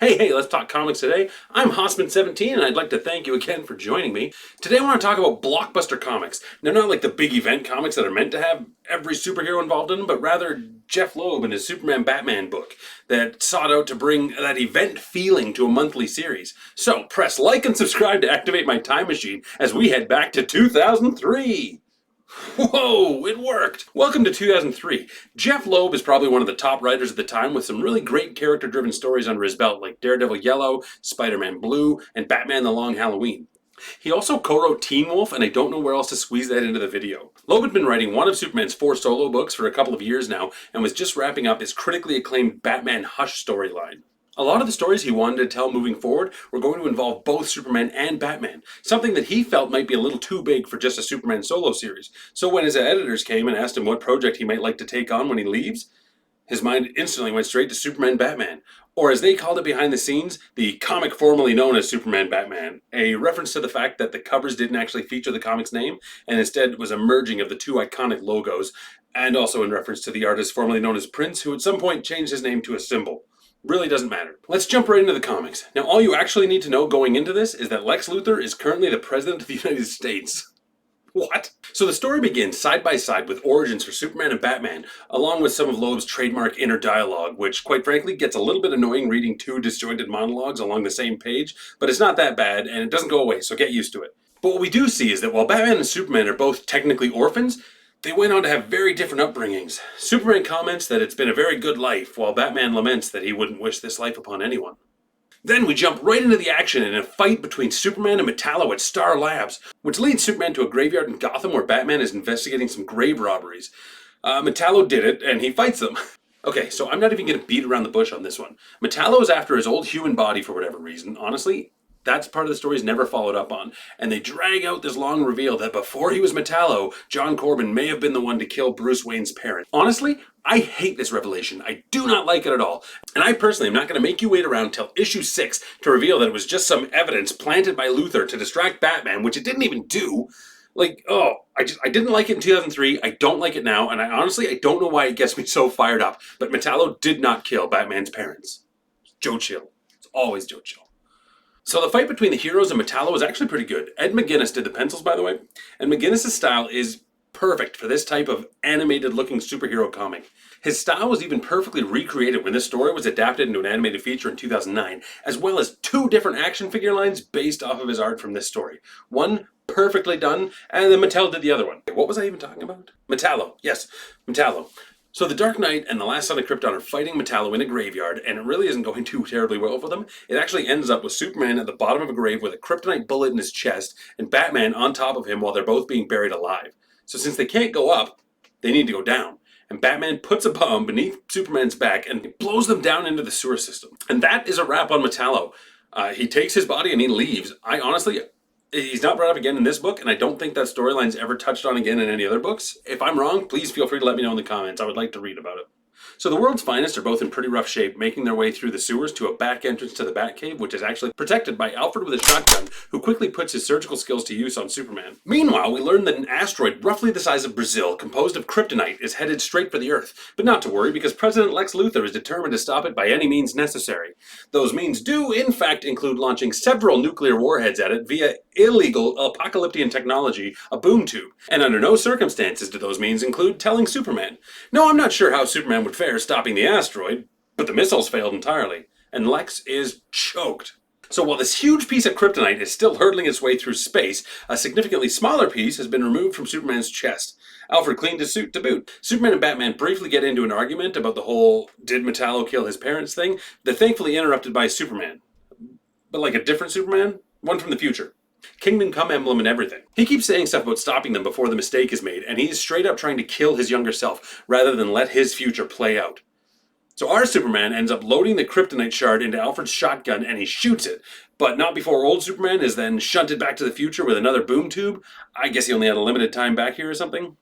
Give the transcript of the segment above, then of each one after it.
Hey, let's talk comics today. I'm Haussmann17 and I'd like to thank you again for joining me. Today I want to talk about blockbuster comics. Now, not like the big event comics that are meant to have every superhero involved in them, but rather Jeff Loeb and his Superman-Batman book that sought out to bring that event feeling to a monthly series. So, press like and subscribe to activate my time machine as we head back to 2003. Whoa, it worked! Welcome to 2003. Jeff Loeb is probably one of the top writers at the time with some really great character-driven stories under his belt like Daredevil Yellow, Spider-Man Blue, and Batman the Long Halloween. He also co-wrote Teen Wolf, and I don't know where else to squeeze that into the video. Loeb had been writing one of Superman's 4 solo books for a couple of years now, and was just wrapping up his critically acclaimed Batman Hush storyline. A lot of the stories he wanted to tell moving forward were going to involve both Superman and Batman, something that he felt might be a little too big for just a Superman solo series. So when his editors came and asked him what project he might like to take on when he leaves, his mind instantly went straight to Superman-Batman, or as they called it behind the scenes, the comic formerly known as Superman-Batman, a reference to the fact that the covers didn't actually feature the comic's name, and instead was a merging of the two iconic logos, and also in reference to the artist formerly known as Prince, who at some point changed his name to a symbol. Really doesn't matter. Let's jump right into the comics. Now, all you actually need to know going into this is that Lex Luthor is currently the President of the United States. What? So the story begins side by side with origins for Superman and Batman, along with some of Loeb's trademark inner dialogue, which quite frankly gets a little bit annoying reading two disjointed monologues along the same page, but it's not that bad and it doesn't go away, so get used to it. But what we do see is that while Batman and Superman are both technically orphans, they went on to have very different upbringings. Superman comments that it's been a very good life, while Batman laments that he wouldn't wish this life upon anyone. Then we jump right into the action in a fight between Superman and Metallo at Star Labs, which leads Superman to a graveyard in Gotham where Batman is investigating some grave robberies. Metallo did it, and he fights them. Okay, so I'm not even going to beat around the bush on this one. Metallo is after his old human body for whatever reason. Honestly, that's part of the story's never followed up on. And they drag out this long reveal that before he was Metallo, John Corbin may have been the one to kill Bruce Wayne's parents. Honestly, I hate this revelation. I do not like it at all. And I personally am not going to make you wait around until issue 6 to reveal that it was just some evidence planted by Luthor to distract Batman, which it didn't even do. I didn't like it in 2003, I don't like it now, and I don't know why it gets me so fired up. But Metallo did not kill Batman's parents. Joe Chill. It's always Joe Chill. So the fight between the heroes and Metallo is actually pretty good. Ed McGuinness did the pencils, by the way, and McGuinness' style is perfect for this type of animated-looking superhero comic. His style was even perfectly recreated when this story was adapted into an animated feature in 2009, as well as 2 different action figure lines based off of his art from this story. One perfectly done, and then Mattel did the other one. What was I even talking about? Metallo. Yes, Metallo. So the Dark Knight and the Last Son of Krypton are fighting Metallo in a graveyard, and it really isn't going too terribly well for them. It actually ends up with Superman at the bottom of a grave with a kryptonite bullet in his chest, and Batman on top of him while they're both being buried alive. So since they can't go up, they need to go down. And Batman puts a bomb beneath Superman's back and blows them down into the sewer system. And that is a wrap on Metallo. He takes his body and he leaves. He's not brought up again in this book, and I don't think that storyline's ever touched on again in any other books. If I'm wrong, please feel free to let me know in the comments. I would like to read about it. So the world's finest are both in pretty rough shape, making their way through the sewers to a back entrance to the Batcave, which is actually protected by Alfred with a shotgun, who quickly puts his surgical skills to use on Superman. Meanwhile, we learn that an asteroid roughly the size of Brazil, composed of kryptonite, is headed straight for the Earth. But not to worry, because President Lex Luthor is determined to stop it by any means necessary. Those means do, in fact, include launching several nuclear warheads at it via illegal apocalyptic technology, a boom tube. And under no circumstances do those means include telling Superman. No, I'm not sure how Superman would fare stopping the asteroid, but the missiles failed entirely, and Lex is choked. So while this huge piece of kryptonite is still hurtling its way through space, a significantly smaller piece has been removed from Superman's chest. Alfred cleaned his suit to boot. Superman and Batman briefly get into an argument about the whole did Metallo kill his parents thing. They're thankfully interrupted by Superman. But like a different Superman? One from the future. Kingdom Come emblem and everything. He keeps saying stuff about stopping them before the mistake is made, and he's straight up trying to kill his younger self, rather than let his future play out. So our Superman ends up loading the kryptonite shard into Alfred's shotgun and he shoots it, but not before old Superman is then shunted back to the future with another boom tube. I guess he only had a limited time back here or something.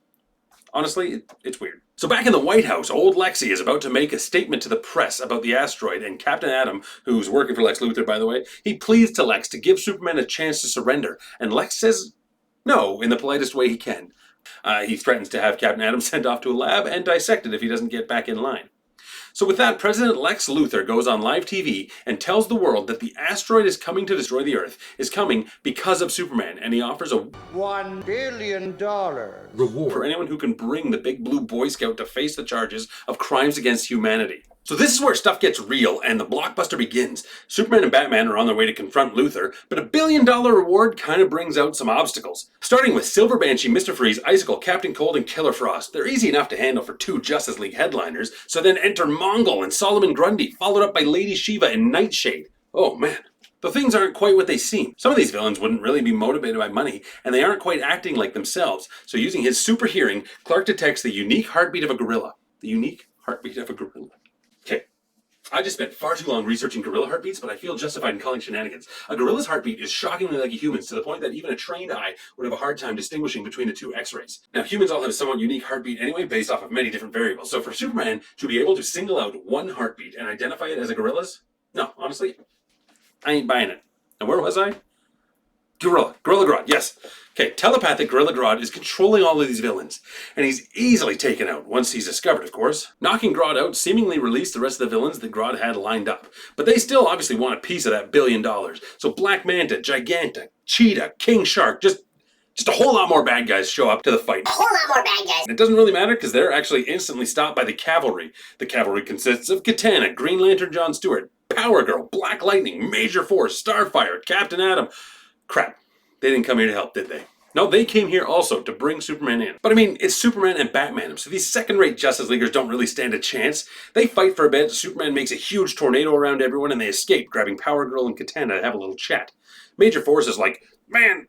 Honestly, it's weird. So back in the White House, old Lexi is about to make a statement to the press about the asteroid, and Captain Atom, who's working for Lex Luthor by the way, he pleads to Lex to give Superman a chance to surrender, and Lex says no in the politest way he can. He threatens to have Captain Atom sent off to a lab and dissected if he doesn't get back in line. So with that, President Lex Luthor goes on live TV and tells the world that the asteroid is coming to destroy the Earth is coming because of Superman, and he offers a $1 billion reward for anyone who can bring the big blue Boy Scout to face the charges of crimes against humanity. So this is where stuff gets real and the blockbuster begins. Superman and Batman are on their way to confront Luthor, but a $1 billion reward kind of brings out some obstacles. Starting with Silver Banshee, Mr. Freeze, Icicle, Captain Cold, and Killer Frost. They're easy enough to handle for two Justice League headliners, so then enter Mongol and Solomon Grundy, followed up by Lady Shiva and Nightshade. Oh man. Though things aren't quite what they seem. Some of these villains wouldn't really be motivated by money, and they aren't quite acting like themselves. So using his super hearing, Clark detects the unique heartbeat of a gorilla. The unique heartbeat of a gorilla. Okay, I just spent far too long researching gorilla heartbeats, but I feel justified in calling shenanigans. A gorilla's heartbeat is shockingly like a human's, to the point that even a trained eye would have a hard time distinguishing between the two x-rays. Now, humans all have a somewhat unique heartbeat anyway, based off of many different variables. So for Superman to be able to single out one heartbeat and identify it as a gorilla's? No, honestly, I ain't buying it. And where was I? Gorilla Grodd, yes. Okay, telepathic Gorilla Grodd is controlling all of these villains, and he's easily taken out, once he's discovered, of course. Knocking Grodd out seemingly released the rest of the villains that Grodd had lined up, but they still obviously want a piece of that $1 billion. So Black Manta, Giganta, Cheetah, King Shark, just a whole lot more bad guys show up to the fight. A whole lot more bad guys. And it doesn't really matter because they're actually instantly stopped by the Cavalry. The Cavalry consists of Katana, Green Lantern John Stewart, Power Girl, Black Lightning, Major Force, Starfire, Captain Atom. Crap, they didn't come here to help, did they? No, they came here also to bring Superman in. But I mean, it's Superman and Batman, so these second-rate Justice Leaguers don't really stand a chance. They fight for a bit, Superman makes a huge tornado around everyone, and they escape, grabbing Power Girl and Katana to have a little chat. Major Force is like, man,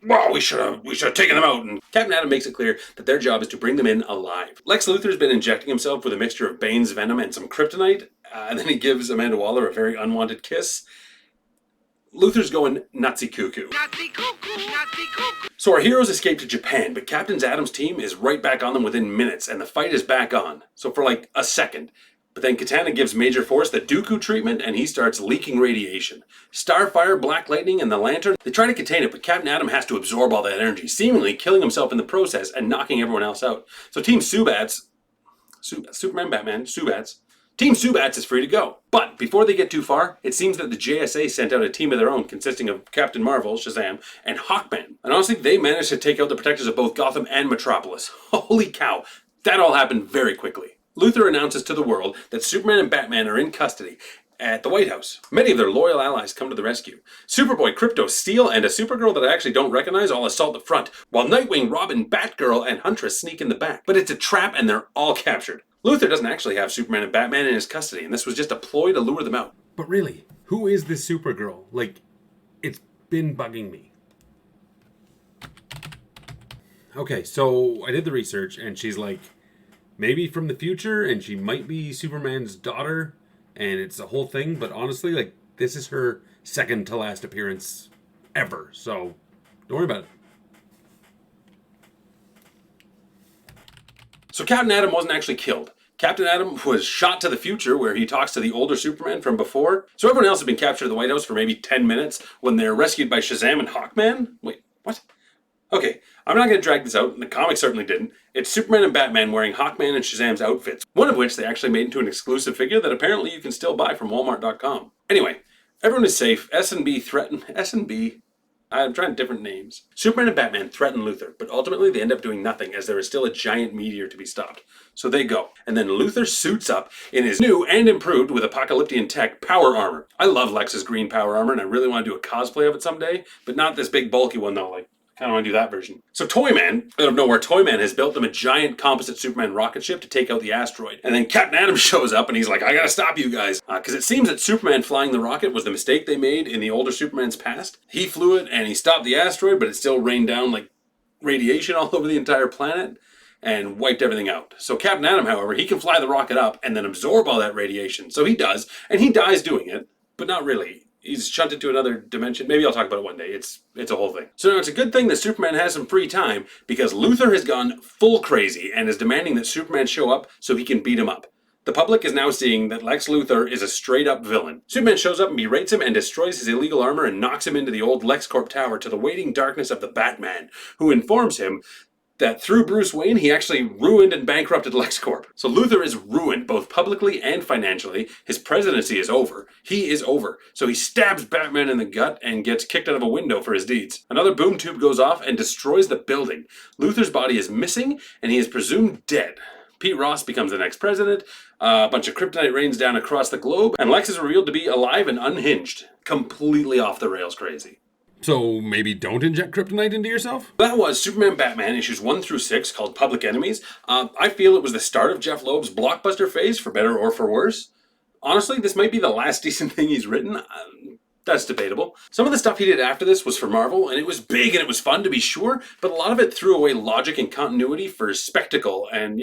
well, we should have taken them out. And Captain Atom makes it clear that their job is to bring them in alive. Lex Luthor's been injecting himself with a mixture of Bane's venom and some kryptonite, and then he gives Amanda Waller a very unwanted kiss. Luthor's going Nazi cuckoo. Nazi cuckoo, Nazi cuckoo. So our heroes escape to Japan, but Captain Atom's team is right back on them within minutes, and the fight is back on. So for like a second. But then Katana gives Major Force the Dooku treatment, and he starts leaking radiation. Starfire, Black Lightning, and the Lantern, they try to contain it, but Captain Atom has to absorb all that energy, seemingly killing himself in the process and knocking everyone else out. So Team SupermanBatman, Team Subats is free to go. But before they get too far, it seems that the JSA sent out a team of their own consisting of Captain Marvel, Shazam, and Hawkman. And honestly, they managed to take out the protectors of both Gotham and Metropolis. Holy cow, that all happened very quickly. Luthor announces to the world that Superman and Batman are in custody at the Whitehouse. Many of their loyal allies come to the rescue. Superboy, Krypto, Steel, and a Supergirl that I actually don't recognize all assault the front, while Nightwing, Robin, Batgirl, and Huntress sneak in the back. But it's a trap and they're all captured. Luthor doesn't actually have Superman and Batman in his custody, and this was just a ploy to lure them out. But really, who is this Supergirl? Like, it's been bugging me. Okay, so I did the research, and she's like, maybe from the future, and she might be Superman's daughter, and it's a whole thing, but honestly, like, this is her second to last appearance ever, so don't worry about it. So Captain Atom wasn't actually killed. Captain Atom was shot to the future where he talks to the older Superman from before. So everyone else had been captured at the White House for maybe 10 minutes when they're rescued by Shazam and Hawkman? Wait, what? Okay, I'm not going to drag this out, and the comic certainly didn't. It's Superman and Batman wearing Hawkman and Shazam's outfits, one of which they actually made into an exclusive figure that apparently you can still buy from Walmart.com. Anyway, everyone is safe. I'm trying different names. Superman and Batman threaten Luthor, but ultimately they end up doing nothing as there is still a giant meteor to be stopped. So they go. And then Luthor suits up in his new and improved with apocalyptic tech power armor. I love Lex's green power armor and I really want to do a cosplay of it someday, but not this big bulky one though, like I kind of want to do that version. So Toyman, out of nowhere, Toyman has built them a giant composite Superman rocket ship to take out the asteroid. And then Captain Atom shows up and he's like, I gotta stop you guys. Because it seems that Superman flying the rocket was the mistake they made in the older Superman's past. He flew it and he stopped the asteroid, but it still rained down like radiation all over the entire planet and wiped everything out. So Captain Atom, however, he can fly the rocket up and then absorb all that radiation. So he does, and he dies doing it, but not really. He's shunted to another dimension. Maybe I'll talk about it one day. It's a whole thing. So now it's a good thing that Superman has some free time because Luthor has gone full crazy and is demanding that Superman show up so he can beat him up. The public is now seeing that Lex Luthor is a straight up villain. Superman shows up and berates him and destroys his illegal armor and knocks him into the old LexCorp tower to the waiting darkness of the Batman, who informs him that through Bruce Wayne, he actually ruined and bankrupted LexCorp. So Luthor is ruined, both publicly and financially. His presidency is over. He is over. So he stabs Batman in the gut and gets kicked out of a window for his deeds. Another boom tube goes off and destroys the building. Luthor's body is missing, and he is presumed dead. Pete Ross becomes the next president, a bunch of kryptonite rains down across the globe, and Lex is revealed to be alive and unhinged. Completely off the rails crazy. So maybe don't inject kryptonite into yourself? That was Superman Batman issues 1 through 6 called Public Enemies. I feel it was the start of Jeff Loeb's blockbuster phase, for better or for worse. Honestly, this might be the last decent thing he's written. That's debatable. Some of the stuff he did after this was for Marvel, and it was big and it was fun to be sure, but a lot of it threw away logic and continuity for spectacle, and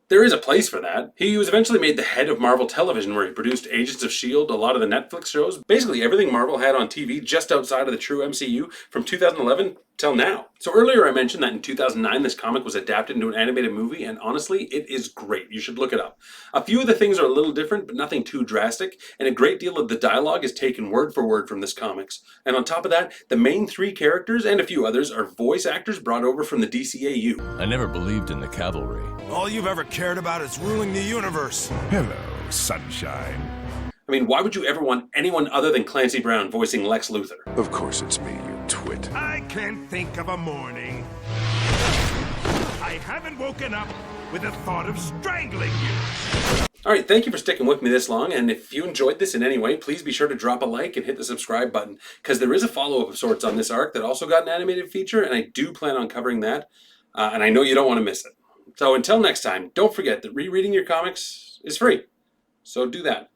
there is a place for that. He was eventually made the head of Marvel Television, where he produced Agents of S.H.I.E.L.D., a lot of the Netflix shows, basically everything Marvel had on TV just outside of the true MCU from 2011 till now. So earlier I mentioned that in 2009 this comic was adapted into an animated movie, and honestly, it is great. You should look it up. A few of the things are a little different, but nothing too drastic, and a great deal of the dialogue is taken word for word from this comics. And on top of that, the main 3 characters and a few others are voice actors brought over from the DCAU. I never believed in the Cavalry. All you've ever cared about is ruling the universe. Hello, sunshine. I mean, why would you ever want anyone other than Clancy Brown voicing Lex Luthor? Of course it's me, you twit. I can't think of a morning I haven't woken up with the thought of strangling you. Alright, thank you for sticking with me this long, and if you enjoyed this in any way, please be sure to drop a like and hit the subscribe button, because there is a follow-up of sorts on this arc that also got an animated feature, and I do plan on covering that, and I know you don't want to miss it. So until next time, don't forget that rereading your comics is free, so do that.